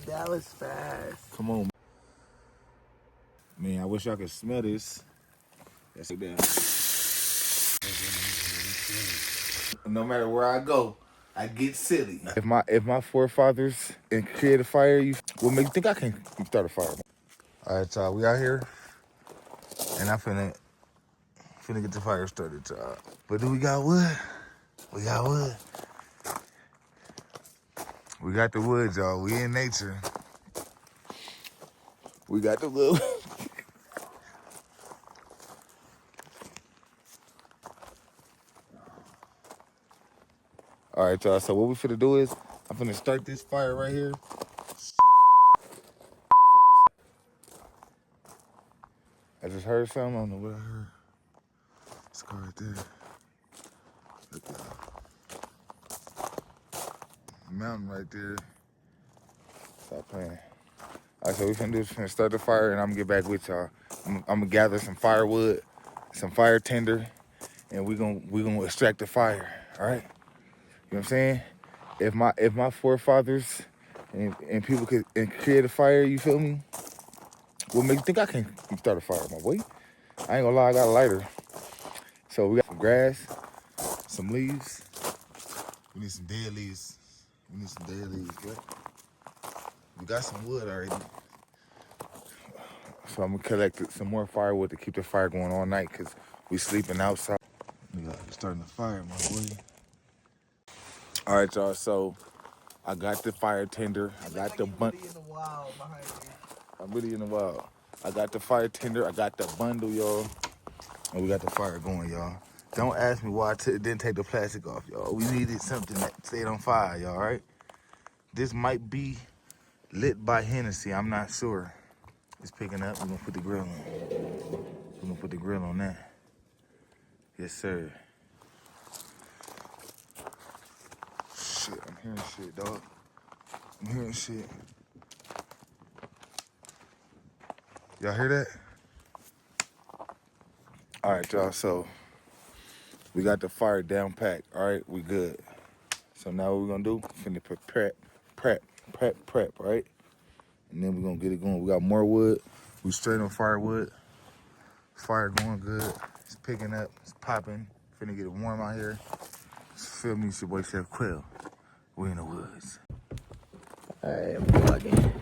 That was fast. Come on. Man, I wish y'all could smell this. That's like that. No matter where I go, I get silly. If my forefathers created a fire, what make you think I can start a fire? All right, y'all, we out here, and I'm finna get the fire started, y'all. But do we got wood? We got wood. We got the wood, y'all. We in nature. We got the wood. All right, y'all. So what we finna do is I'm finna start this fire right here. I just heard something. I don't know what I heard. It's a car right there. Look at that. Mountain right there. Stop playing. All right, so we finna do is finna start the fire, and I'm gonna get back with y'all. I'm gonna gather some firewood, some fire tinder, and we gonna extract the fire. All right. You know what I'm saying? If my forefathers and people could create a fire, you feel me? What make you think I can start a fire, my boy? I ain't gonna lie, I got a lighter. So we got some grass, some leaves. We need some dead leaves. Right? We got some wood already. So I'm gonna collect some more firewood to keep the fire going all night because we sleeping outside. We got starting the fire, my boy. All right, y'all, so I got the fire tinder. I got the bundle. I'm really in the wild. I got the fire tinder. I got the bundle, y'all. And we got the fire going, y'all. Don't ask me why I didn't take the plastic off, y'all. We needed something that stayed on fire, y'all, right? This might be lit by Hennessy. I'm not sure. It's picking up. We're going to put the grill on. We're going to put the grill on that. Yes, sir. Shit, I'm hearing shit, dog. I'm hearing shit. Y'all hear that? All right, y'all, so we got the fire down packed. All right, we good. So now what we're gonna do, finna prep, right? And then we're gonna get it going. We got more wood. We straight on firewood. Fire going good. It's picking up, it's popping. Finna get it warm out here. Feel me, it's your boy Chef Quail. We in the woods. All right, I'm vlogging.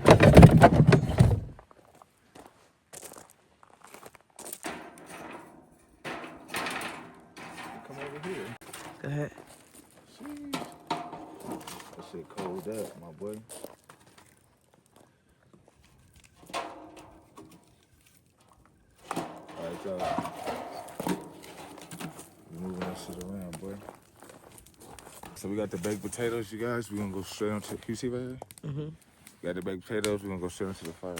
Come over here. Go ahead. Sheesh. That shit cold up, my boy. All right, y'all. We moving that shit around, boy. So we got the baked potatoes, you guys. We're gonna go straight onto, can you see right here? Mm-hmm. Got the baked potatoes, we're gonna go straight onto the fire.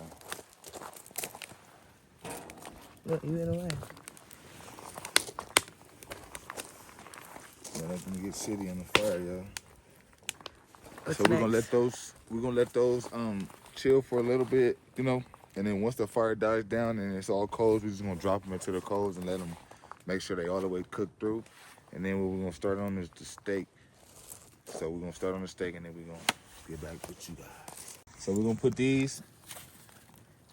Look, you in the way. Yeah, that's gonna get shitty on the fire, y'all. What's So we're next? gonna let those chill for a little bit, you know, and then once the fire dies down and it's all coals, we're just gonna drop them into the coals and let them make sure they all the way cooked through. And then what we're gonna start on is the steak. So we're gonna start on the steak and then we're gonna get back with you guys. So we're gonna put these,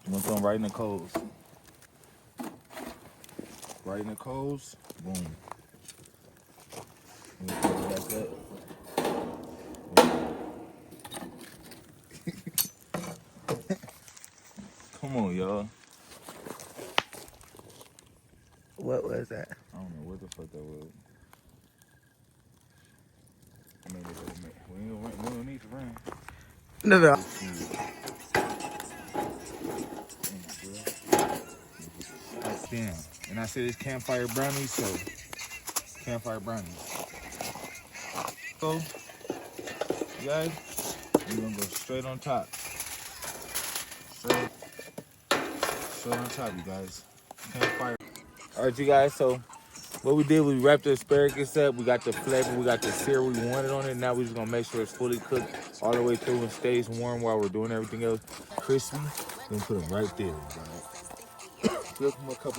we're gonna throw them right in the coals. Right in the coals, boom. And we put it back up. Come on, y'all. What was that? I don't know what the fuck that was. I mean, we don't need to rain. No. Damn. And I said it's campfire brownies, so campfire brownies. So, you guys, we're gonna go straight on top. Straight on top, you guys. Campfire. All right, you guys, so what we did, we wrapped the asparagus up. We got the flavor, we got the syrup we wanted on it. Now we're just gonna make sure it's fully cooked all the way through and stays warm while we're doing everything else crispy. Then put them right there, guys. Flip them a couple.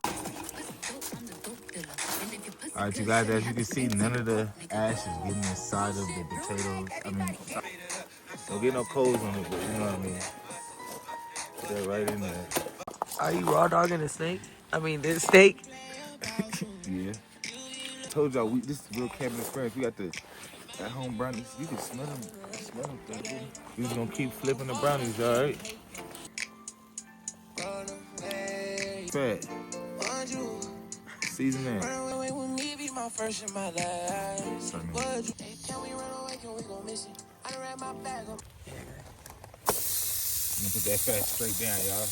All right, you guys, as you can see, none of the ash is getting inside of the potatoes. I mean, don't get no coals on it, but you know what I mean. They're right in there. Are you raw dogging a snake? I mean, this steak. Yeah. Told y'all, this is real cabin experience. We got the at home brownies. You can smell them. Smell them. We just gonna keep flipping the brownies, all right? Fat. Season that. I'm gonna put that fat straight down, y'all.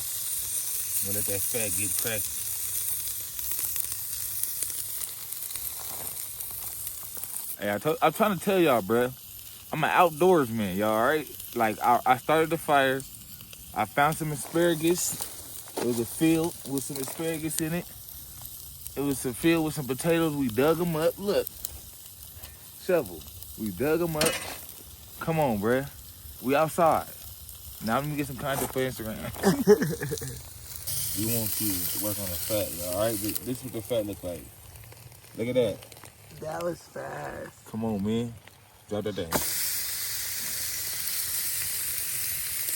I'm gonna let that fat get cracked. Hey, I'm trying to tell y'all, bruh. I'm an outdoors man, y'all, all right? Like, I started the fire. I found some asparagus. It was a field with some asparagus in it. It was a field with some potatoes. We dug them up. Look, shovel. We dug them up. Come on, bruh. We outside. Now let me get some content for Instagram. We want to work on the fat, y'all, all right? This is what the fat look like. Look at that. That was fast. Come on, man. Drop that down.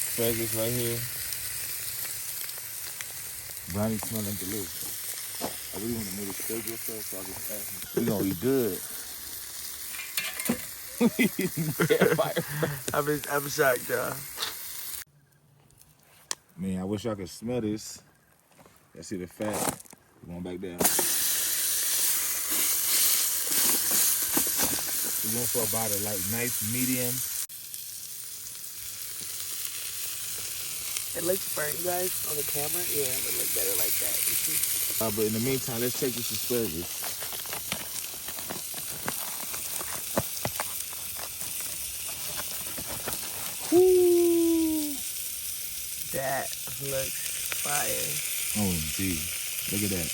Asparagus right here. Brownie smelling delicious. I really want to make it schedule stuff, so I just ask him. We gonna be good. I'm shocked, y'all. Man, I wish y'all could smell this. Y'all see the fat going back down. We going for about a nice medium. It looks burnt, you guys, on the camera. Yeah, it would look better like that. You see? But in the meantime, let's take this asparagus. Woo! That looks fire. Oh, gee. Look at that.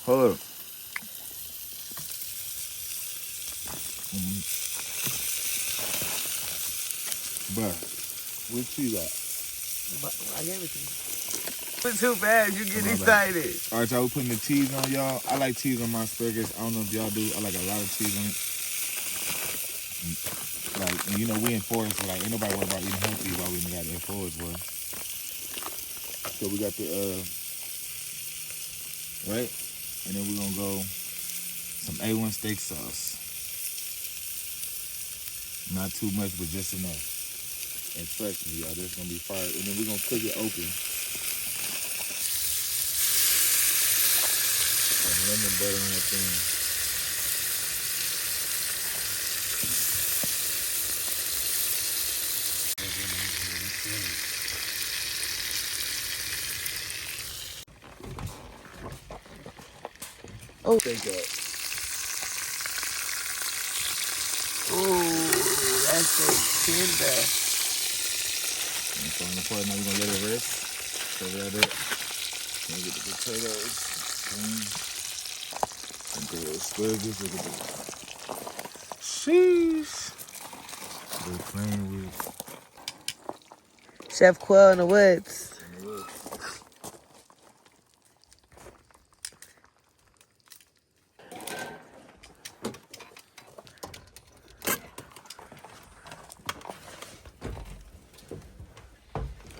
Hold up. Bruh, what cheese at? I gave it to you. It's too fast. You get excited. All right, y'all, we putting the cheese on, y'all. I like cheese on my asparagus. I don't know if y'all do. I like a lot of cheese on it. Like, you know, we in forest, so like, ain't nobody worried about eating healthy while we got in forest, boy. So we got the, right? And then we're gonna go some A1 steak sauce. Not too much, but just enough. And trust me, y'all, this is gonna be fire. And then we're gonna cook it open. And lemon butter on that thing. Oh, Take that. ooh, that's so tender. And so on the part now we're gonna let it rest. Cover that up. Then get the potatoes. And the asparagus. Look at that. Sheesh. They're playing with. Chef Quail in the woods.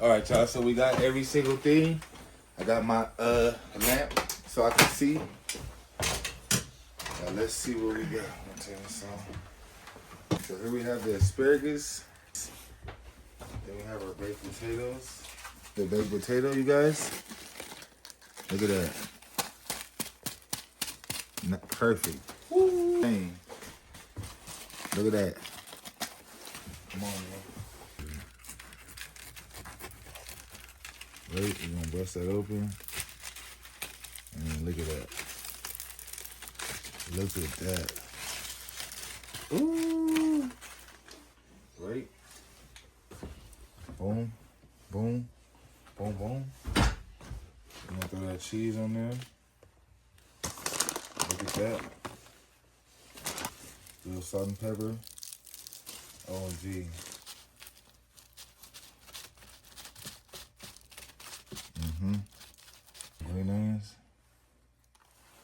All right, y'all. So we got every single thing. I got my lamp so I can see. Now let's see what we got. I'm gonna tell you something. So here we have the asparagus. Then we have our baked potatoes. The baked potato, you guys. Look at that. Perfect. Woo. Dang. Look at that. Come on, man. Right, we're gonna bust that open. And then look at that. Look at that. Ooh. Right. Boom. Boom. Boom, boom. I'm gonna throw that cheese on there. Look at that. A little salt and pepper. OMG. Green onions.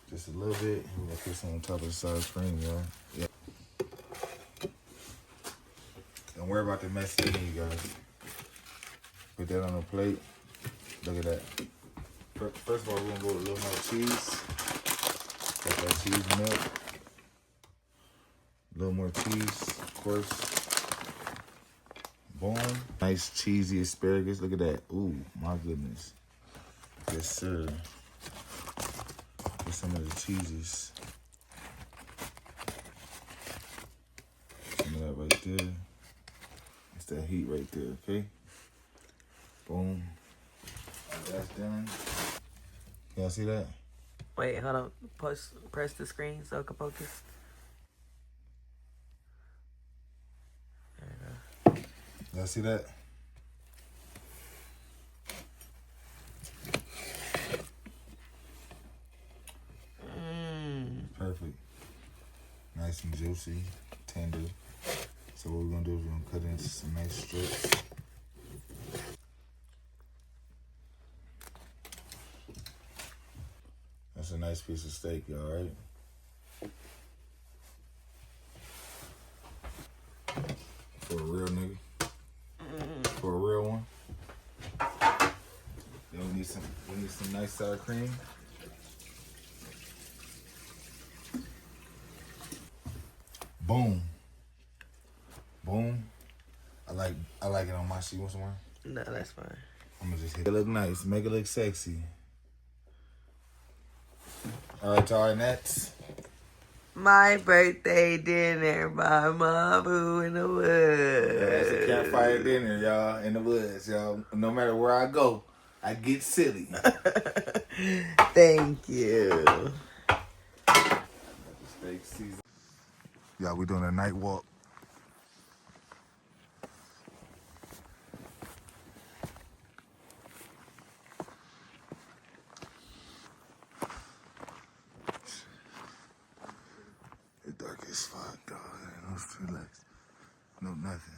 Just just a little bit. We're gonna put some on top of the sour cream, y'all. Yeah. Don't worry about the mess in, you guys. Put that on a plate. Look at that. First of all, we're gonna go with a little more cheese. Got that cheese milk. A little more cheese, of course. Boom. Nice cheesy asparagus. Look at that. Ooh, my goodness. Yes, sir. Get some of the cheeses. Some of that right there. It's that heat right there, okay? Boom. That's done. Y'all see that? Wait, hold on. Press the screen so I can focus. Y'all see that? Perfect. Nice and juicy, tender. So what we're gonna do is we're gonna cut it into some nice strips. That's a nice piece of steak, y'all, right? For a real nigga. For a real one. Then we need some nice sour cream. Boom. Boom. I like it on my sheet. Want some more? No, that's fine. I'm gonna just hit it. Look nice. Make it look sexy. All right, y'all, and that's My birthday dinner by Mabu in the woods. that's a campfire dinner, y'all, in the woods, y'all. No matter where I go, I get silly. Thank you. Steak season. Y'all, we doing a night walk. It's dark as fuck, dog. Ain't no street lights. No nothing.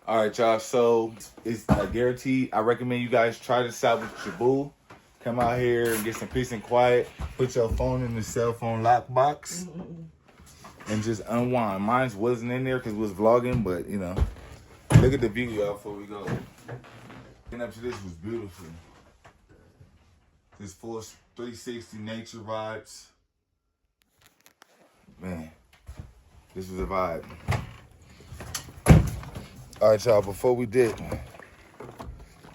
All right, y'all. So it's guaranteed. I recommend you guys try this out with your boo. Come out here and get some peace and quiet. Put your phone in the cell phone lockbox and just unwind. Mine wasn't in there because it was vlogging, but you know, look at the view, y'all. Before we go, getting up to this was beautiful. This full 360 nature vibes. Man, this was a vibe. All right, y'all, before we dip, we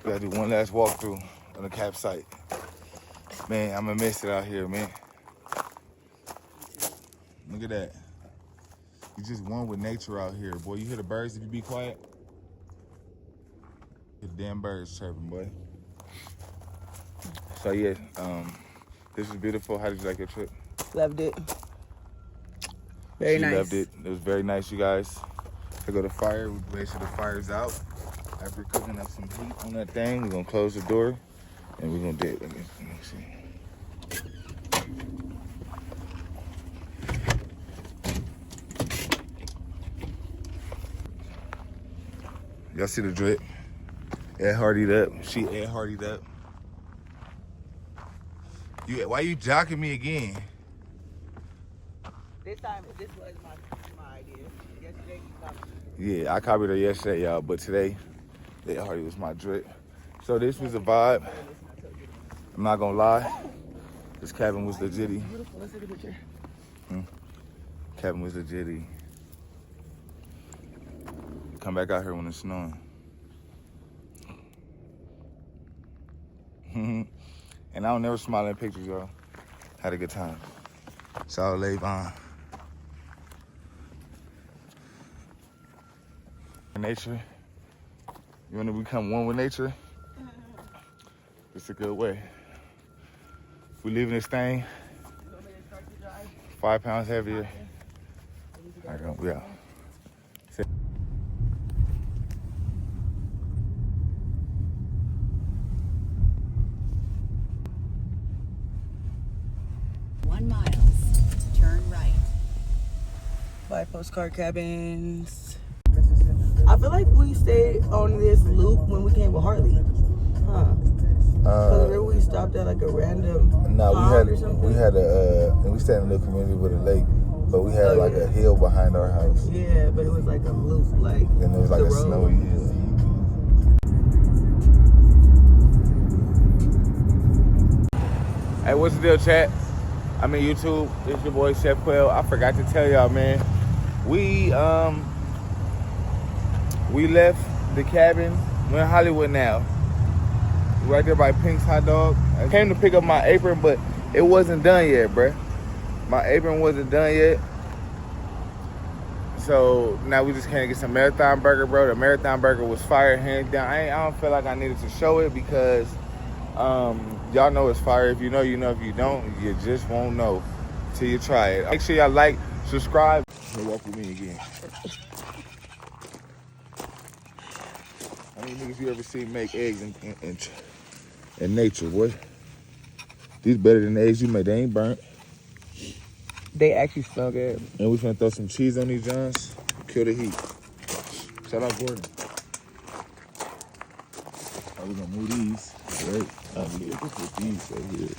gotta do one last walkthrough on the campsite. Man, I'm gonna miss it out here, man. Look at that. You just one with nature out here, boy. You hear the birds if you be quiet? The damn birds chirping, boy. So yeah, this was beautiful. How did you like your trip? Loved it. Very nice. She loved it. It was very nice, you guys. To go to fire, we make sure the fire's out. After cooking up some heat on that thing, we're gonna close the door and we're gonna dip. Let me see. Y'all see the drip? Ed Hardy'd up. She Ed Hardy'd up. Why you jocking me again? This time, this was my idea. Yesterday, you copied it. Yeah, I copied her yesterday, y'all, but today, Ed Hardy was my drip. So this was a vibe. I'm not gonna lie. This cabin was legitty. Beautiful. Let's take a picture. Cabin was legitty. Come back out here when it's snowing. And I don't never smile in pictures, y'all. Had a good time. Shout out Levon. Nature. You want to become one with nature? It's a good way. We leaving this thing 5 pounds heavier. I don't, yeah. Turn right. By Postcard cabins. I feel like we stayed on this loop when we came with Harley. Huh? Remember we stopped at like a random pond or something? we stayed in a little community with a lake, but we had a hill behind our house. Yeah, but it was like a loop, like. And it was like a snowy hill. Hey, what's the deal, chat? I'm in YouTube. It's your boy Chef Quail. I forgot to tell y'all, man. We left the cabin. We're in Hollywood now. Right there by Pink's Hot Dog. I came to pick up my apron, but it wasn't done yet, bruh. My apron wasn't done yet. So now we just came to get some Marathon Burger, bro. The Marathon Burger was fire, hands down. I don't feel like I needed to show it because y'all know it's fire. If you know, you know. If you don't, you just won't know till you try it. Make sure y'all like, subscribe, and walk with me again. How many niggas you ever seen make eggs in nature, boy? These better than the eggs you made. They ain't burnt. They actually smell good. And we finna throw some cheese on these Johns. Kill the heat. Shout out Gordon. We're gonna move these. Right? Put these right here.